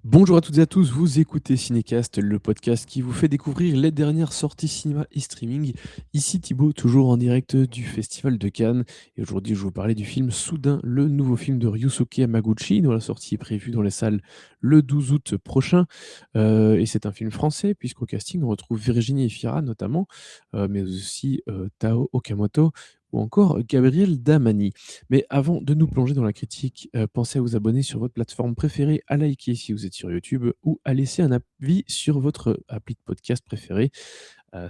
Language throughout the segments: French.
Bonjour à toutes et à tous, vous écoutez Cinécast, le podcast qui vous fait découvrir les dernières sorties cinéma et streaming. Ici Thibaut, toujours en direct du Festival de Cannes. Et aujourd'hui, je vais vous parler du film Soudain, le nouveau film de Ryusuke Hamaguchi, dont la sortie est prévue dans les salles le 12 août prochain. Et c'est un film français, puisqu'au casting, on retrouve Virginie Efira notamment, mais aussi Tao Okamoto ou encore Gabriel Damani. Mais avant de nous plonger dans la critique, pensez à vous abonner sur votre plateforme préférée, à liker si vous êtes sur YouTube ou à laisser un avis sur votre appli de podcast préféré.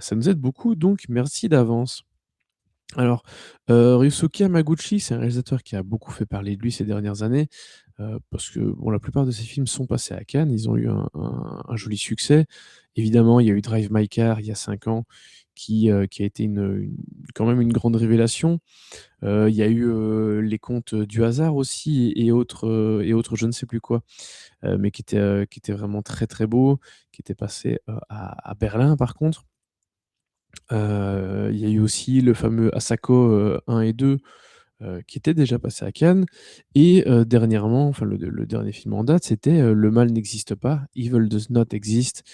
Ça nous aide beaucoup, donc merci d'avance. Alors, Ryusuke Hamaguchi, c'est un réalisateur qui a beaucoup fait parler de lui ces dernières années, parce que bon, la plupart de ses films sont passés à Cannes. Ils ont eu un joli succès. Évidemment, il y a eu Drive My Car il y a 5 ans qui a été quand même une grande révélation. Il y a eu, Les Contes du hasard aussi et autres je ne sais plus quoi, mais qui était vraiment très, très beau, qui était passé, à Berlin par contre. Il y a eu aussi le fameux Asako, 1 et 2, qui était déjà passé à Cannes et dernièrement, enfin le dernier film en date, c'était, Le mal n'existe pas, Evil does not exist,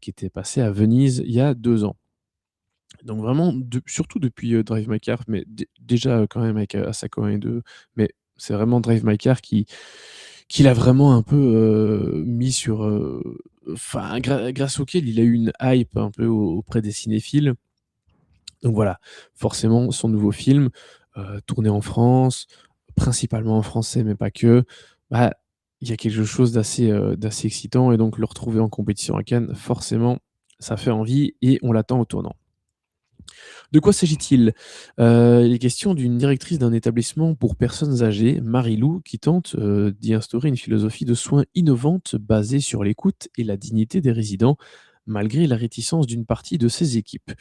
qui était passé à Venise il y a 2 ans. Donc vraiment, surtout depuis, Drive My Car, mais déjà, quand même avec, Asako 1 et 2, mais c'est vraiment Drive My Car qui l'a vraiment un peu, mis sur, enfin grâce auquel il a eu une hype un peu auprès des cinéphiles. Donc voilà, forcément son nouveau film, tourné en France, principalement en français, mais pas que, bah, il y a quelque chose d'assez excitant et donc le retrouver en compétition à Cannes, forcément, ça fait envie et on l'attend au tournant. De quoi s'agit-il? Il est question d'une directrice d'un établissement pour personnes âgées, Marie-Lou, qui tente, d'y instaurer une philosophie de soins innovante basée sur l'écoute et la dignité des résidents, malgré la réticence d'une partie de ses équipes.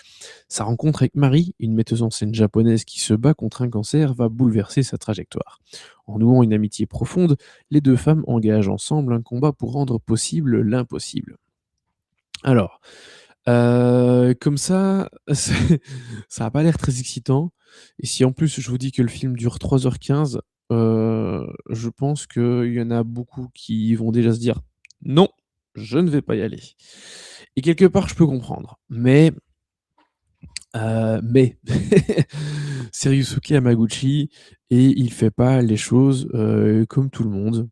Sa rencontre avec Marie, une metteuse en scène japonaise qui se bat contre un cancer, va bouleverser sa trajectoire. En nouant une amitié profonde, les deux femmes engagent ensemble un combat pour rendre possible l'impossible. Alors, comme ça, ça a pas l'air très excitant et si en plus je vous dis que le film dure 3h15, je pense qu'il y en a beaucoup qui vont déjà se dire: «Non, je ne vais pas y aller» et quelque part je peux comprendre, mais c'est Ryusuke Hamaguchi et il fait pas les choses, comme tout le monde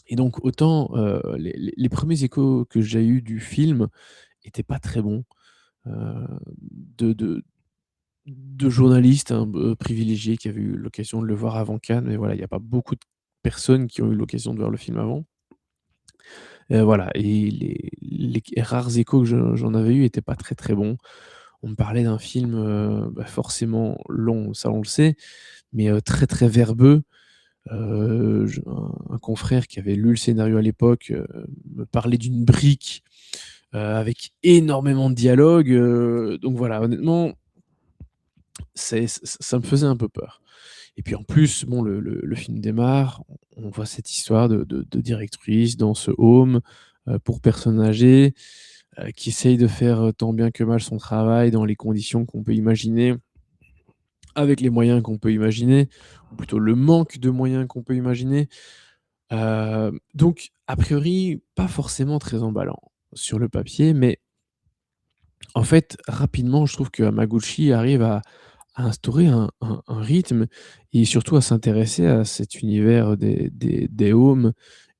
et donc autant, les 1 échos que j'ai eus du film étaient pas très bons, heu, de de de journalistes un peu privilégiés qui avaient eu l'occasion de le voir avant Cannes, mais voilà, il y a pas beaucoup de personnes qui ont eu l'occasion de voir le film avant. Voilà et les rares échos que j'en avais eu étaient pas très, très bons. On me parlait d'un film, bah, forcément long, ça on le sait, mais très, très verbeux. Je un confrère qui avait lu le scénario à l'époque, me parlait d'une brique, avec énormément de dialogue, donc voilà, honnêtement, ça me faisait un peu peur et puis en plus, bon, le film démarre, on voit cette histoire de directrice dans ce home, pour personnes âgées, qui essaye de faire, tant bien que mal son travail dans les conditions qu'on peut imaginer, avec les moyens qu'on peut imaginer, ou plutôt le manque de moyens qu'on peut imaginer. Donc a priori, pas forcément très emballant sur le papier, mais en fait, rapidement, je trouve que Hamaguchi arrive à instaurer un rythme et surtout à s'intéresser à cet univers des homes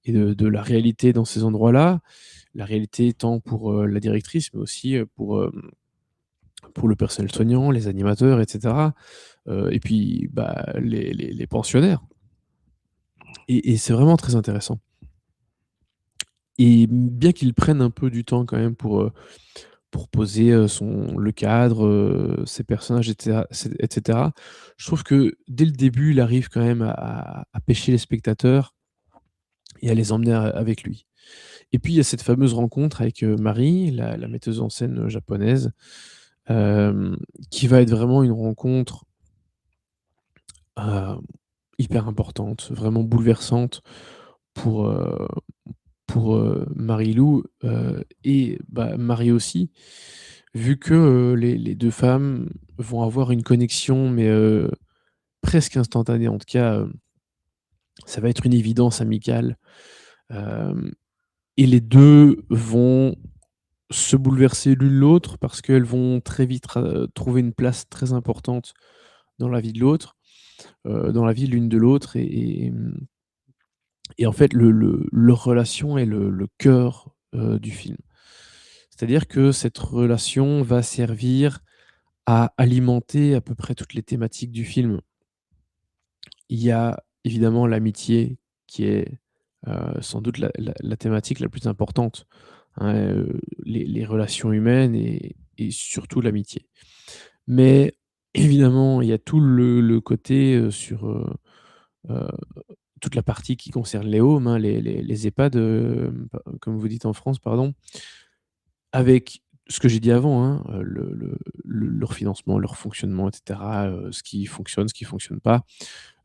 et de la réalité dans ces endroits-là. La réalité tant pour, la directrice, mais aussi, pour le personnel soignant, les animateurs et cetera, et puis, bah, les pensionnaires et c'est vraiment très intéressant et bien qu'il prenne un peu du temps quand même pour poser, le cadre, ses personnages et cetera. Je trouve que dès le début, il arrive quand même à pêcher les spectateurs et à les emmener avec lui. Et puis il y a cette fameuse rencontre avec, Marie, la metteuse en scène, japonaise, hem, qui va être vraiment une rencontre, heu, hyper importante, vraiment bouleversante pour, heu Marie-Lou, et bah, Marie aussi, vu que, les 2 femmes vont avoir une connexion, mais presque instantanée. En tout cas, ça va être une évidence amicale. Hem, et les 2 vont se bouleverser l'une l'autre parce qu'elles vont très vite trouver une place très importante dans la vie de l'autre, dans la vie l'une de l'autre et en fait leur relation est le cœur, du film. C'est-à-dire que cette relation va servir à alimenter à peu près toutes les thématiques du film. Il y a évidemment l'amitié qui est, sans doute la thématique la plus importante, hein, les relations humaines et surtout l'amitié. Mais évidemment, il y a tout le côté, heu, toute la partie qui concerne les homes, hein, les EHPAD, pa comme vous dites en France, pardon, avec ce que j'ai dit avant, hein, leur financement, leur fonctionnement et cetera, ce qui fonctionne, ce qui fonctionne pas,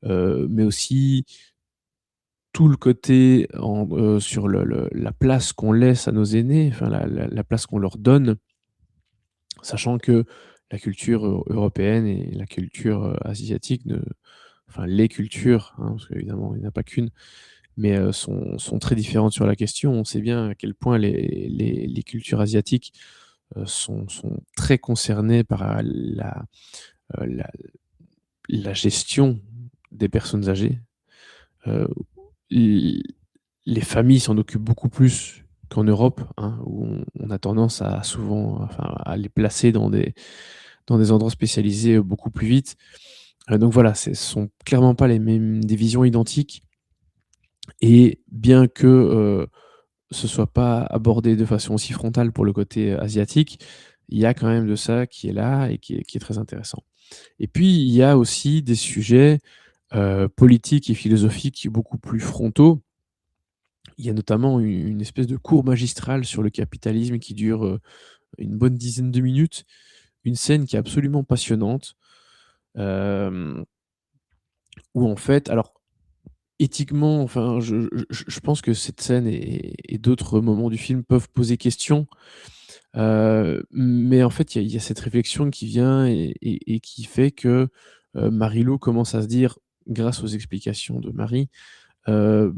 mais aussi tout le côté sur la place qu'on laisse à nos aînés, enfin la place qu'on leur donne, sachant que la culture européenne et la culture, asiatique ne enfin les cultures, hein, parce qu'évidemment il n'y en a pas qu'une, mais sont très différentes sur la question. On sait bien à quel point les cultures asiatiques, sont très concernées par la la gestion des personnes âgées. Heu, l Les familles s'en occupent beaucoup plus qu'en Europe, hein, où on a tendance à souvent enfin, à les placer dans des endroits spécialisés, beaucoup plus vite. Donc voilà, ce sont clairement pas les mêmes des visions identiques et bien que, ce soit pas abordé de façon aussi frontale pour le côté, asiatique, il y a quand même de ça qui est là et qui est très intéressant. Et puis il y a aussi des sujets, politiques et philosophiques beaucoup plus frontaux. Il y a notamment une espèce de cours magistral sur le capitalisme qui dure, une bonne dizaine de minutes. Une scène qui est absolument passionnante, hem, où en fait alors éthiquement, enfin je pense que cette scène et d'autres moments du film peuvent poser question, mais en fait il y a cette réflexion qui vient et qui fait que, Marie-Lou commence à se dire, grâce aux explications de Marie, heu,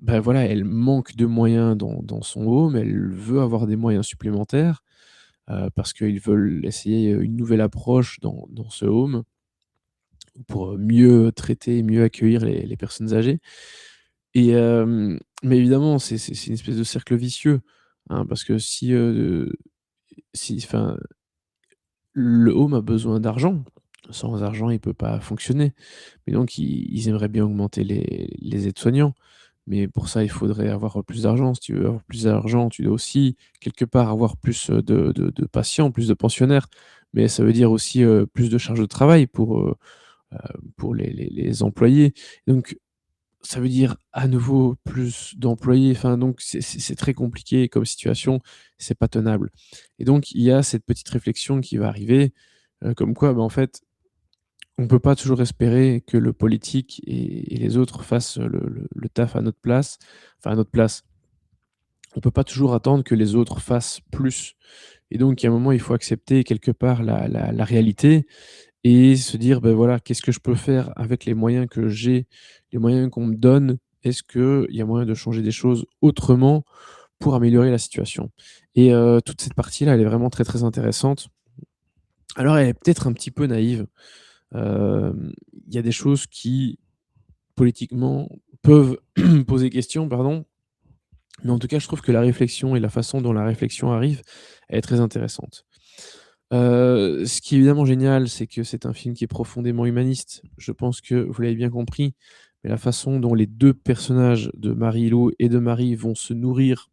bah, voilà, elle manque de moyens dans son home, elle veut avoir des moyens supplémentaires, parce qu'ils veulent essayer, une nouvelle approche dans ce home pour, mieux traiter, mieux accueillir les personnes âgées et mais évidemment, c'est une espèce de cercle vicieux, hein, parce que si enfin, le home a besoin d'argent. Sans argent, il peut pas fonctionner. Mais donc ils aimeraient bien augmenter les aides-soignants. Mais pour ça, il faudrait avoir plus d'argent. Si tu veux avoir plus d'argent, tu dois aussi quelque part avoir plus, de patients, plus de pensionnaires. Mais ça veut dire aussi, plus de charges de travail pour les employés. Donc ça veut dire à nouveau plus d'employés. Enfin donc c'est très compliqué comme situation, c'est pas tenable. Et donc il y a cette petite réflexion qui va arriver, comme quoi, bah, en fait, on peut pas toujours espérer que le politique et les autres fassent le taf à notre place, enfin à notre place. On peut pas toujours attendre que les autres fassent plus et donc il y a un moment, il faut accepter quelque part la réalité et se dire: ben voilà, qu'est-ce que je peux faire avec les moyens que j'ai, les moyens qu'on me donne? Est-ce qu'il y a moyen de changer des choses autrement pour améliorer la situation?» Et toute cette partie-là, elle est vraiment très, très intéressante. Alors elle est peut-être un petit peu naïve. Il y a des choses qui, politiquement, peuvent poser question, pardon, mais en tout cas, je trouve que la réflexion et la façon dont la réflexion arrive, elle est très intéressante. Ce qui est évidemment génial, c'est que c'est un film qui est profondément humaniste. Je pense que vous l'avez bien compris, mais la façon dont les 2 personnages de Marie-Lou et de Marie vont se nourrir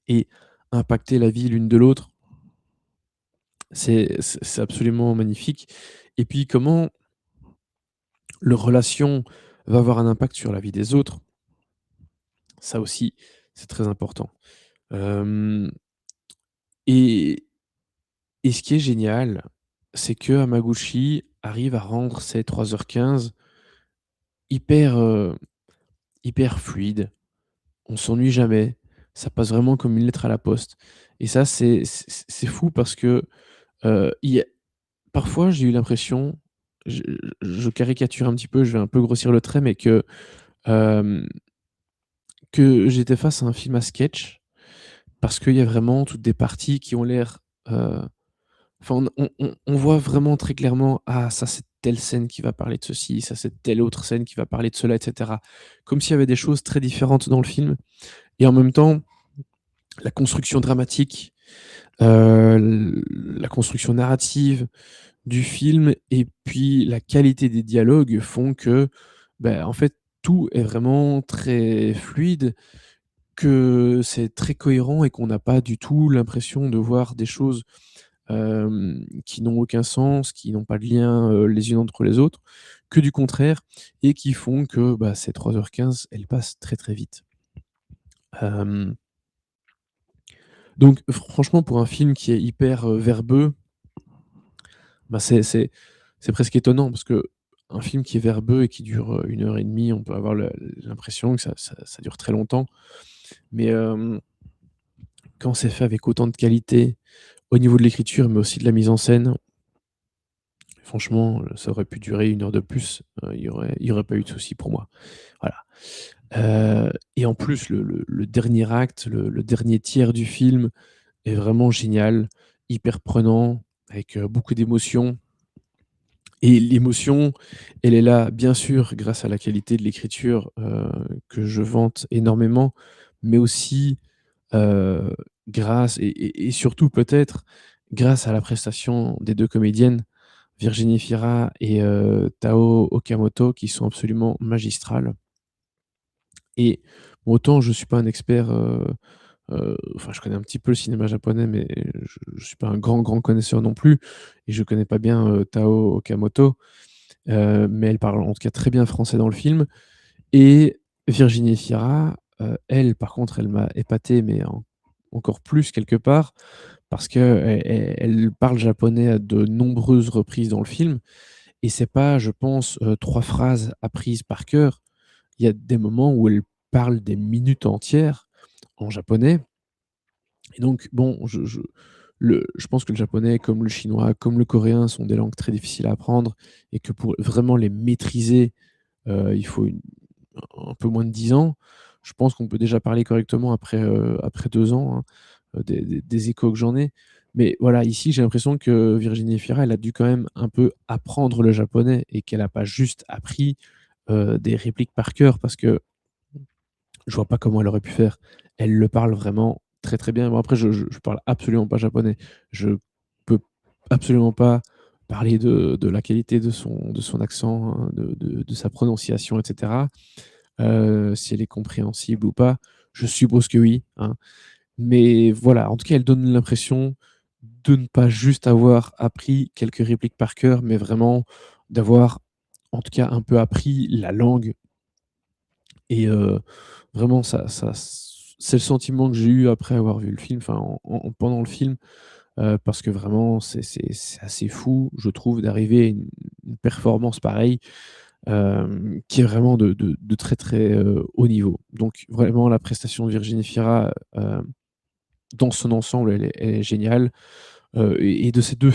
et impacter la vie l'une de l'autre, c'est absolument magnifique et puis comment leur relation va avoir un impact sur la vie des autres, ça aussi, c'est très important. Hem et et ce qui est génial, c'est que Hamaguchi arrive à rendre ces 3h15 hyper, hyper fluides. On s'ennuie jamais. Ça passe vraiment comme une lettre à la poste et ça, c'est fou parce que, il y a parfois, j'ai eu l'impression, je je caricature un petit peu, je vais un peu grossir le trait, mais que, hem, que j'étais face à un film à sketch, parce qu'il y a vraiment toutes des parties qui ont l'air, enfin on voit vraiment très clairement: «Ah ça c'est telle scène qui va parler de ceci, ça c'est telle autre scène qui va parler de cela» et cetera. Comme s'il y avait des choses très différentes dans le film et en même temps, la construction dramatique, la construction narrative du film et puis la qualité des dialogues font que, en fait, tout est vraiment très fluide, que c'est très cohérent et qu'on n'a pas du tout l'impression de voir des choses, qui n'ont aucun sens, qui n'ont pas de lien, les unes entre les autres, que du contraire et qui font que, ces 3h15, elles passent très, très vite. Hem, donc franchement, pour un film qui est hyper, verbeux, c'est presque étonnant parce qu'un film qui est verbeux et qui dure, 1 heure et demie, on peut avoir l'impression que ça dure très longtemps. Mais, quand c'est fait avec autant de qualité, au niveau de l'écriture, mais aussi de la mise en scène, franchement, ça aurait pu durer 1 heure de plus, il y aurait pas eu de souci pour moi. Voilà. Et en plus le dernier acte, le dernier tiers du film est vraiment génial, hyper prenant, avec, beaucoup d'émotions. Et l'émotion, elle est là, bien sûr, grâce à la qualité de l'écriture, que je vante énormément, mais aussi, heu, grâce et surtout peut-être grâce à la prestation des 2 comédiennes, Virginie Fira et Tao Okamoto, qui sont absolument magistrales. Et autant je suis pas un expert, enfin je connais un petit peu le cinéma japonais, mais je suis pas un grand, grand connaisseur non plus et je connais pas bien, Tao Okamoto. Mais elle parle en tout cas très bien français dans le film et Virginie Fira, elle par contre, elle m'a épaté, mais encore plus quelque part parce qu'elle parle japonais à de nombreuses reprises dans le film et c'est pas, je pense, 3 phrases apprises par cœur. Il y a des moments où elle parle des minutes entières en japonais et donc bon, je pense que le japonais, comme le chinois, comme le coréen, sont des langues très difficiles à apprendre et que pour vraiment les maîtriser, il faut un peu moins de 10 ans. Je pense qu'on peut déjà parler correctement après 2 ans, hein, des échos que j'en ai. Mais voilà, ici, j'ai l'impression que Virginie Fira, elle a dû quand même un peu apprendre le japonais et qu'elle a pas juste appris, des répliques par cœur parce que je vois pas comment elle aurait pu faire. Elle le parle vraiment très, très bien. Bon après je parle absolument pas japonais. Je peux absolument pas parler de la qualité de son accent, hein, de sa prononciation et cetera. Si elle est compréhensible ou pas, je suppose que oui, hein. Mais voilà, en tout cas, elle donne l'impression de ne pas juste avoir appris quelques répliques par cœur, mais vraiment d'avoir, en tout cas, un peu appris la langue et vraiment c'est le sentiment que j'ai eu après avoir vu le film, enfin pendant le film, parce que vraiment c'est assez fou, je trouve, d'arriver à une performance pareille, qui est vraiment de très, très, haut niveau. Donc vraiment la prestation de Virginie Fira, dans son ensemble, elle est géniale, et de ces 2